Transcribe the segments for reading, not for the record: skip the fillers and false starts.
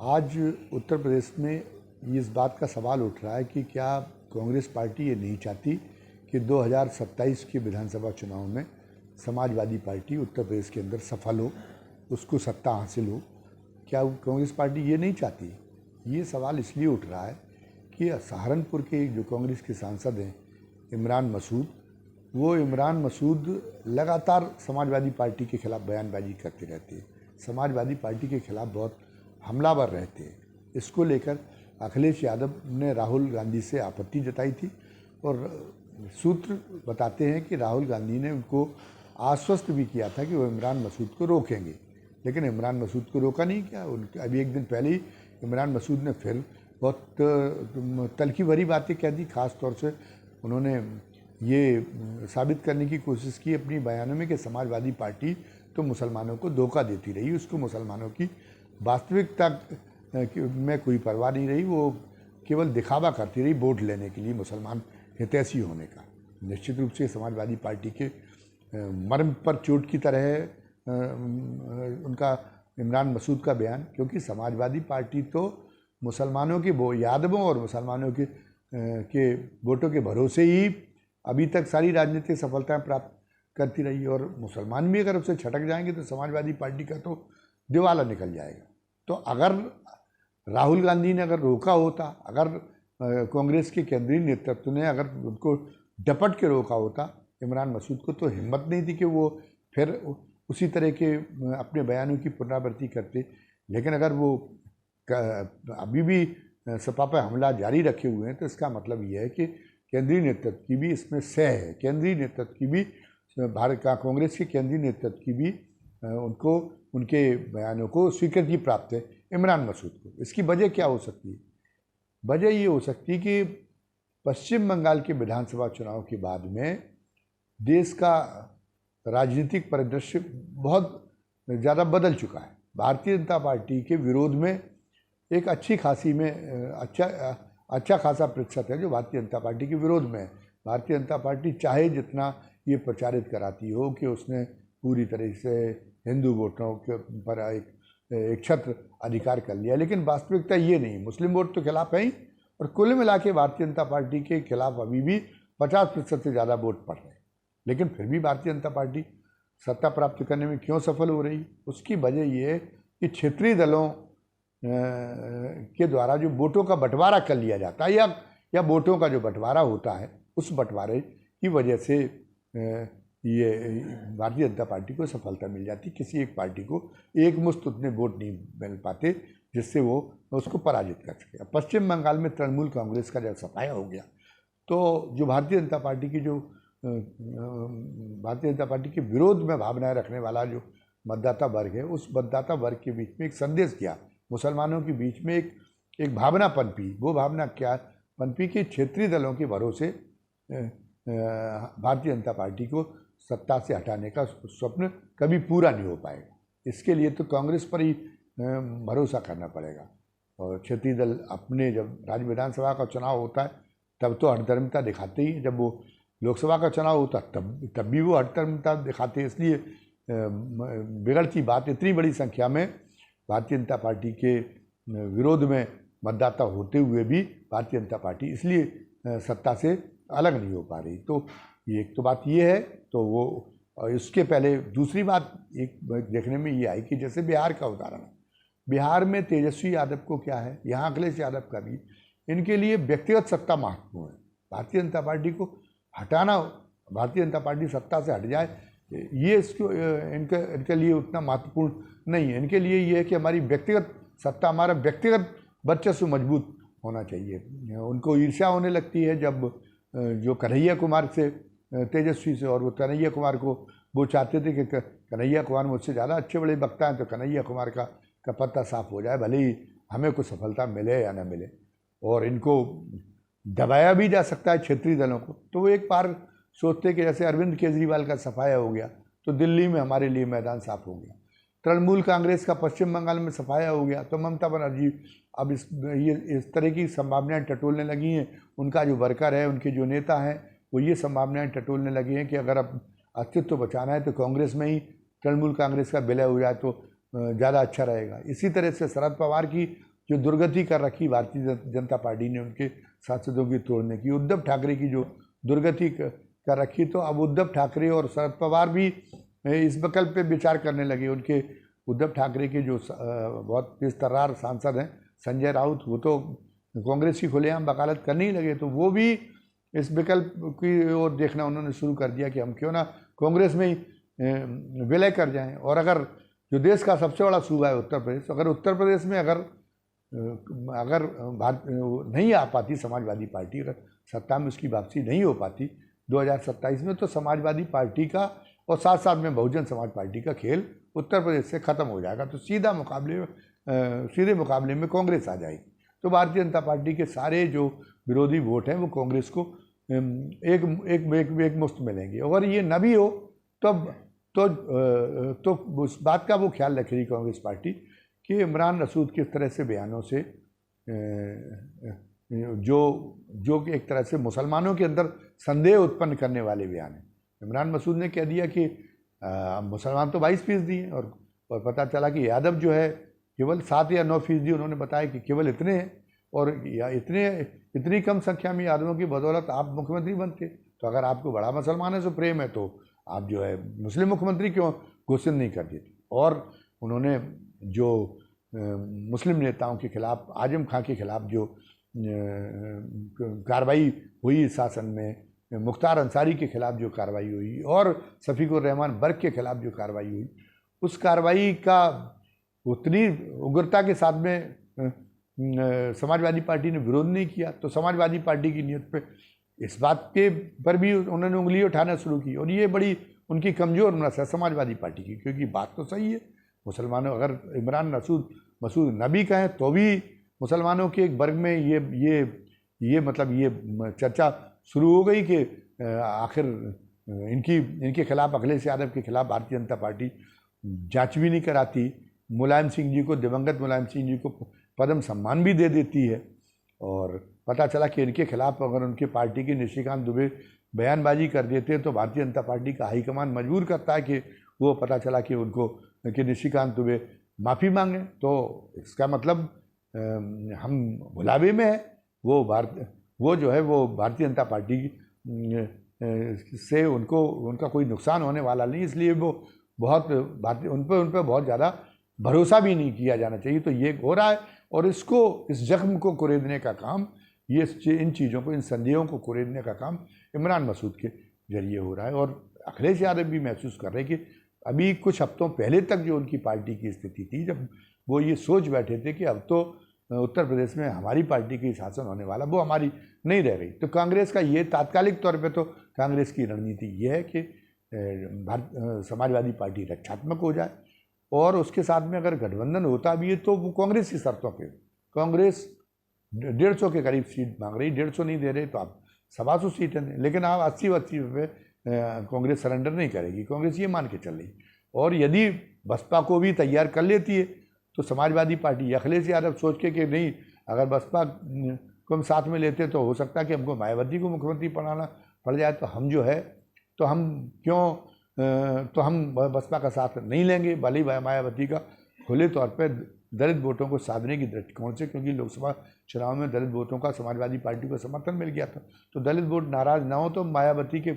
आज उत्तर प्रदेश में इस बात का सवाल उठ रहा है कि क्या कांग्रेस पार्टी ये नहीं चाहती कि 2027 के विधानसभा चुनाव में समाजवादी पार्टी उत्तर प्रदेश के अंदर सफल हो, उसको सत्ता हासिल हो। क्या कांग्रेस पार्टी ये नहीं चाहती? ये सवाल इसलिए उठ रहा है कि सहारनपुर के जो कांग्रेस के सांसद हैं इमरान मसूद, वो इमरान मसूद लगातार समाजवादी पार्टी के खिलाफ बयानबाजी करते रहते हैं, समाजवादी पार्टी के खिलाफ बहुत हमलावर रहते हैं। इसको लेकर अखिलेश यादव ने राहुल गांधी से आपत्ति जताई थी और सूत्र बताते हैं कि राहुल गांधी ने उनको आश्वस्त भी किया था कि वो इमरान मसूद को रोकेंगे, लेकिन इमरान मसूद को रोका नहीं। क्या उनके अभी एक दिन पहले ही इमरान मसूद ने फिर बहुत तल्खी भरी बातें कह दी। ख़ास तौर से उन्होंने ये साबित करने की कोशिश की अपनी बयानों में कि समाजवादी पार्टी तो मुसलमानों को धोखा देती रही, उसको मुसलमानों की वास्तविकता में कोई परवाह नहीं रही, वो केवल दिखावा करती रही वोट लेने के लिए मुसलमान हितैषी होने का। निश्चित रूप से समाजवादी पार्टी के मर्म पर चोट की तरह है उनका इमरान मसूद का बयान, क्योंकि समाजवादी पार्टी तो मुसलमानों के यादवों और मुसलमानों के वोटों के भरोसे ही अभी तक सारी राजनीतिक सफलताएं प्राप्त करती रही, और मुसलमान भी अगर उससे छटक जाएंगे तो समाजवादी पार्टी का तो दिवाला निकल जाएगा। तो अगर राहुल गांधी ने अगर रोका होता, अगर कांग्रेस के केंद्रीय नेतृत्व ने अगर उनको डपट के रोका होता इमरान मसूद को, तो हिम्मत नहीं थी कि वो फिर उसी तरह के अपने बयानों की पुनरावृत्ति करते। लेकिन अगर वो अभी भी सपा पर हमला जारी रखे हुए हैं तो इसका मतलब ये है कि केंद्रीय नेतृत्व की भी इसमें सह है, केंद्रीय नेतृत्व की भी, भारत का कांग्रेस के केंद्रीय नेतृत्व की भी उनको उनके बयानों को स्वीकृति प्राप्त है इमरान मसूद को। इसकी वजह क्या हो सकती है? वजह ये हो सकती है कि पश्चिम बंगाल के विधानसभा चुनाव के बाद में देश का राजनीतिक परिदृश्य बहुत ज़्यादा बदल चुका है। भारतीय जनता पार्टी के विरोध में एक अच्छी खासी में अच्छा खासा प्रतिशत है जो भारतीय जनता पार्टी के विरोध में है। भारतीय जनता पार्टी चाहे जितना ये प्रचारित कराती हो कि उसने पूरी तरह से हिंदू वोटरों के पर एक छत्र अधिकार कर लिया, लेकिन वास्तविकता ये नहीं। मुस्लिम वोट तो खिलाफ है ही, और कुल मिला के भारतीय जनता पार्टी के खिलाफ अभी भी 50% से ज़्यादा वोट पड़ रहे हैं। लेकिन फिर भी भारतीय जनता पार्टी सत्ता प्राप्त करने में क्यों सफल हो रही? उसकी वजह ये है कि क्षेत्रीय दलों के द्वारा जो वोटों का बंटवारा कर लिया जाता है या वोटों का जो बंटवारा होता है, उस बंटवारे की वजह से ये भारतीय जनता पार्टी को सफलता मिल जाती। किसी एक पार्टी को एक मुश्त उतने वोट नहीं मिल पाते जिससे वो उसको पराजित कर सके। पश्चिम बंगाल में तृणमूल कांग्रेस का जब सफाया हो गया तो जो भारतीय जनता पार्टी के विरोध में भावनाएं रखने वाला जो मतदाता वर्ग है, उस मतदाता वर्ग के बीच में एक संदेश किया, मुसलमानों के बीच में एक भावना पनपी। वो भावना क्या पनपी कि क्षेत्रीय दलों के भरोसे भारतीय जनता पार्टी को सत्ता से हटाने का स्वप्न कभी पूरा नहीं हो पाएगा। इसके लिए तो कांग्रेस पर ही भरोसा करना पड़ेगा। और क्षेत्रीय दल अपने जब राज्य विधानसभा का चुनाव होता है तब तो हठधर्मिता दिखाते ही, जब वो लोकसभा का चुनाव होता तब भी वो हठधर्मिता दिखाते। इसलिए बिगड़ती बात, इतनी बड़ी संख्या में भारतीय जनता पार्टी के विरोध में मतदाता होते हुए भी भारतीय जनता पार्टी इसलिए सत्ता से अलग नहीं हो पा रही। तो ये एक तो बात ये है। तो वो इसके पहले दूसरी बात एक देखने में ये आई कि जैसे बिहार का उदाहरण है, बिहार में तेजस्वी यादव को क्या है, यहाँ अखिलेश यादव का भी, इनके लिए व्यक्तिगत सत्ता महत्वपूर्ण है। भारतीय जनता पार्टी को हटाना, भारतीय जनता पार्टी सत्ता से हट जाए, ये इसको इनके लिए उतना महत्वपूर्ण नहीं है। इनके लिए ये है कि हमारी व्यक्तिगत सत्ता, हमारा व्यक्तिगत वर्चस्व मजबूत होना चाहिए। उनको ईर्ष्या होने लगती है जब जो कन्हैया कुमार से, तेजस्वी से, और वो कन्हैया कुमार को वो चाहते थे कि कन्हैया कुमार मुझसे ज़्यादा अच्छे बड़े वक्ता हैं तो कन्हैया कुमार का पत्ता साफ हो जाए, भले ही हमें कुछ सफलता मिले या ना मिले। और इनको दबाया भी जा सकता है क्षेत्रीय दलों को। तो वो एक बार सोचते कि जैसे अरविंद केजरीवाल का सफाया हो गया तो दिल्ली में हमारे लिए मैदान साफ हो गया, तृणमूल कांग्रेस का पश्चिम बंगाल में सफाया हो गया तो ममता बनर्जी अब इस तरह की संभावनाएं टटोलने लगी हैं। उनका जो वर्कर है, उनके जो नेता हैं, वो ये संभावनाएं टटोलने लगे हैं कि अगर अब अस्तित्व बचाना है तो कांग्रेस में ही तृणमूल कांग्रेस का विलय हो जाए तो ज़्यादा अच्छा रहेगा। इसी तरह से शरद पवार की जो दुर्गति कर रखी भारतीय जनता पार्टी ने उनके सांसदों की तोड़ने की, उद्धव ठाकरे की जो दुर्गति कर रखी, तो अब उद्धव ठाकरे और शरद पवार भी इस विकल्प पे विचार करने लगे। उनके उद्धव ठाकरे के जो बहुत तेजतर्रार सांसद हैं संजय राउत, वो तो कांग्रेस की खुलेआम वकालत करने ही लगे, तो वो भी इस विकल्प की ओर देखना उन्होंने शुरू कर दिया कि हम क्यों ना कांग्रेस में ही विलय कर जाएं। और अगर जो देश का सबसे बड़ा सूबा है उत्तर प्रदेश, अगर उत्तर प्रदेश में अगर नहीं आ पाती समाजवादी पार्टी, अगर सत्ता में उसकी वापसी नहीं हो पाती 2027 में, तो समाजवादी पार्टी का और साथ साथ में बहुजन समाज पार्टी का खेल उत्तर प्रदेश से ख़त्म हो जाएगा। तो सीधे मुकाबले में कांग्रेस आ जाएगी। तो भारतीय जनता पार्टी के सारे जो विरोधी वोट हैं वो कांग्रेस को एक मुश्त मिलेंगे। अगर ये न भी हो तो उस बात का वो ख्याल रखेगी कांग्रेस पार्टी कि इमरान मसूद किस तरह से बयानों से जो कि एक तरह से मुसलमानों के अंदर संदेह उत्पन्न करने वाले बयान हैं। इमरान मसूद ने कह दिया कि मुसलमान तो 22% हैं और पता चला कि यादव जो है केवल 7 या 9% उन्होंने बताया कि केवल इतने हैं, और इतनी कम संख्या में यादवों की बदौलत आप मुख्यमंत्री बनते। तो अगर आपको बड़ा मुसलमानों से प्रेम है तो आप जो है मुस्लिम मुख्यमंत्री क्यों घोषित नहीं कर देते। और उन्होंने जो मुस्लिम नेताओं के खिलाफ, आजम खां के खिलाफ जो कार्रवाई हुई शासन में, मुख्तार अंसारी के खिलाफ जो कार्रवाई हुई और शफीकुर रहमान बर्क के खिलाफ जो कार्रवाई हुई, उस कार्रवाई का उतनी उग्रता के साथ में समाजवादी पार्टी ने विरोध नहीं किया। तो समाजवादी पार्टी की नीयत पे इस बात के पर भी उन्होंने उंगली उठाना शुरू की, और ये बड़ी उनकी कमज़ोर नस है समाजवादी पार्टी की, क्योंकि बात तो सही है। मुसलमानों, अगर इमरान मसूद न भी कहें तो भी मुसलमानों के एक वर्ग में ये मतलब ये चर्चा शुरू हो गई कि आखिर इनके खिलाफ, अखिलेश यादव के खिलाफ भारतीय जनता पार्टी जांच भी नहीं कराती, मुलायम सिंह जी को, दिवंगत मुलायम सिंह जी को पद्म सम्मान भी दे देती है। और पता चला कि इनके खिलाफ अगर उनके पार्टी के निशिकांत दुबे बयानबाजी कर देते हैं तो भारतीय जनता पार्टी का हाईकमान मजबूर करता है कि वो, पता चला कि उनको कि निशिकांत दुबे माफ़ी मांगे, तो इसका मतलब हम भुलावे में है। वो जो है वो भारतीय जनता पार्टी से उनका कोई नुकसान होने वाला नहीं, इसलिए वो उन पर बहुत ज़्यादा भरोसा भी नहीं किया जाना चाहिए। तो ये हो रहा है, और इस जख्म को कुरेदने का काम, इन चीज़ों को, इन संदेहों को कुरेदने का काम इमरान मसूद के जरिए हो रहा है। और अखिलेश यादव भी महसूस कर रहे हैं कि अभी कुछ हफ्तों पहले तक जो उनकी पार्टी की स्थिति थी, जब वो ये सोच बैठे थे कि अब तो उत्तर प्रदेश में हमारी पार्टी की शासन होने वाला, वो हमारी नहीं रह गई। तो कांग्रेस का ये तात्कालिक तौर पे तो कांग्रेस की रणनीति ये है कि समाजवादी पार्टी रक्षात्मक हो जाए, और उसके साथ में अगर गठबंधन होता भी है तो वो कांग्रेस की शर्तों पे। कांग्रेस 150 के करीब सीट मांग रही, 150 नहीं दे रहे तो आप 125 सीटें दें, लेकिन आप 80 पे कांग्रेस सरेंडर नहीं करेगी। कांग्रेस ये मान के चल रही, और यदि बसपा को भी तैयार कर लेती है तो समाजवादी पार्टी, अखिलेश यादव सोच के कि नहीं, अगर बसपा को हम साथ में लेते तो हो सकता है कि हमको मायावती को मुख्यमंत्री बनाना पड़ जाए, तो हम जो है तो हम बसपा का साथ नहीं लेंगे, भले ही मायावती का खुले तौर पर दलित वोटों को साधने की दृष्टिकोण से, क्योंकि लोकसभा चुनाव में दलित वोटों का समाजवादी पार्टी को समर्थन मिल गया था। तो दलित वोट नाराज ना हो तो मायावती के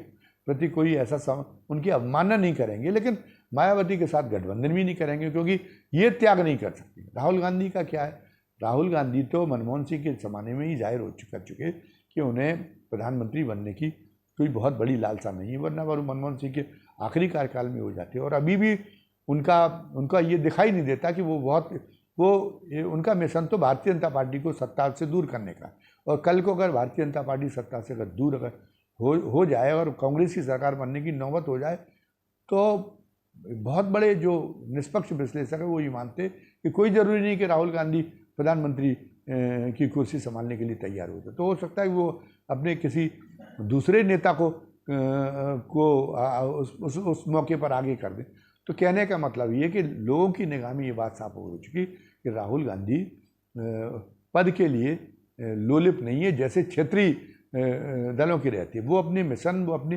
प्रति कोई ऐसा उनकी अवमानना नहीं करेंगे, लेकिन मायावती के साथ गठबंधन भी नहीं करेंगे, क्योंकि ये त्याग नहीं कर सकती। राहुल गांधी का क्या है, राहुल गांधी तो मनमोहन सिंह के ज़माने में ही जाहिर कर चुके कि उन्हें प्रधानमंत्री बनने की कोई बहुत बड़ी लालसा नहीं है, वरना वो मनमोहन सिंह के आखिरी कार्यकाल में हो जाते। और अभी भी उनका ये दिखाई नहीं देता कि उनका मिशन तो भारतीय जनता पार्टी को सत्ता से दूर करने का। और कल को अगर भारतीय जनता पार्टी सत्ता से दूर अगर हो जाए और कांग्रेस की सरकार बनने की नौबत हो जाए, तो बहुत बड़े जो निष्पक्ष विश्लेषक है वो ये मानते कि कोई ज़रूरी नहीं कि राहुल गांधी प्रधानमंत्री की कुर्सी संभालने के लिए तैयार होते। तो हो सकता है कि वो अपने किसी दूसरे नेता को उस मौके पर आगे कर दें। तो कहने का मतलब ये कि लोगों की निगाह में ये बात साफ हो चुकी कि राहुल गांधी पद के लिए लोलिप नहीं है, जैसे क्षेत्रीय दलों की रहती है। वो अपने मिशन, वो अपने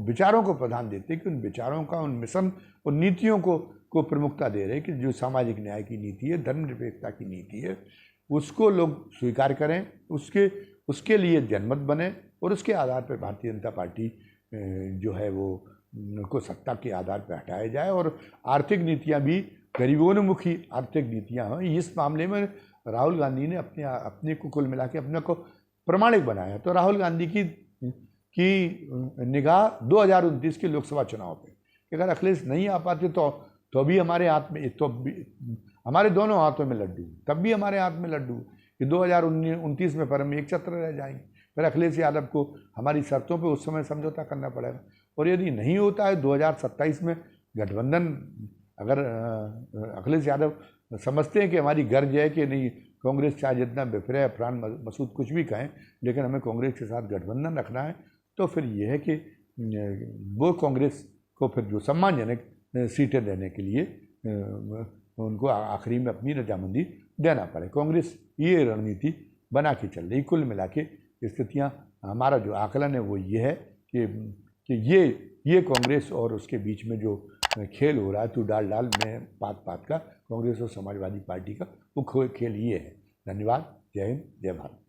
विचारों को प्रधान देते हैं कि उन विचारों का, उन मिशन, उन नीतियों को को प्रमुखता दे रहे हैं कि जो सामाजिक न्याय की नीति है, धर्मनिरपेक्षता की नीति है, उसको लोग स्वीकार करें, उसके लिए जनमत बने और उसके आधार पर भारतीय जनता पार्टी जो है वो को सत्ता के आधार पर हटाया जाए और आर्थिक नीतियां भी गरीबोन्मुखी आर्थिक नीतियां हैं। इस मामले में राहुल गांधी ने अपने को कुल मिला के अपने को प्रमाणिक बनाया। तो राहुल गांधी की निगाह 2029 के लोकसभा चुनाव पे, अगर अखिलेश नहीं आ पाते तो भी हमारे हाथ में, तो भी हमारे दोनों हाथों में लड्डू, तब भी हमारे हाथ में लड्डू कि 2029 में पर हम एक छत्र रह जाएंगे। फिर अखिलेश यादव को हमारी शर्तों पे उस समय समझौता करना पड़ेगा। और यदि नहीं होता है 2027 में गठबंधन, अगर अखिलेश यादव समझते हैं कि हमारी गर्ज है कि नहीं, कांग्रेस चाहे जितना बिफरे अफरान मसूद कुछ भी कहें, लेकिन हमें कांग्रेस के साथ गठबंधन रखना है, तो फिर यह है कि वो कांग्रेस को फिर जो सम्मानजनक सीटें देने के लिए उनको आखिरी में अपनी रजामंदी देना पड़े। कांग्रेस ये रणनीति बना के चल रही। कुल मिला के स्थितियाँ, हमारा जो आकलन है वो ये है कि ये कांग्रेस और उसके बीच में जो खेल हो रहा है, तू डाल में पात का, कांग्रेस और समाजवादी पार्टी का वो खेल ये है। धन्यवाद। जय हिंद, जय भारत।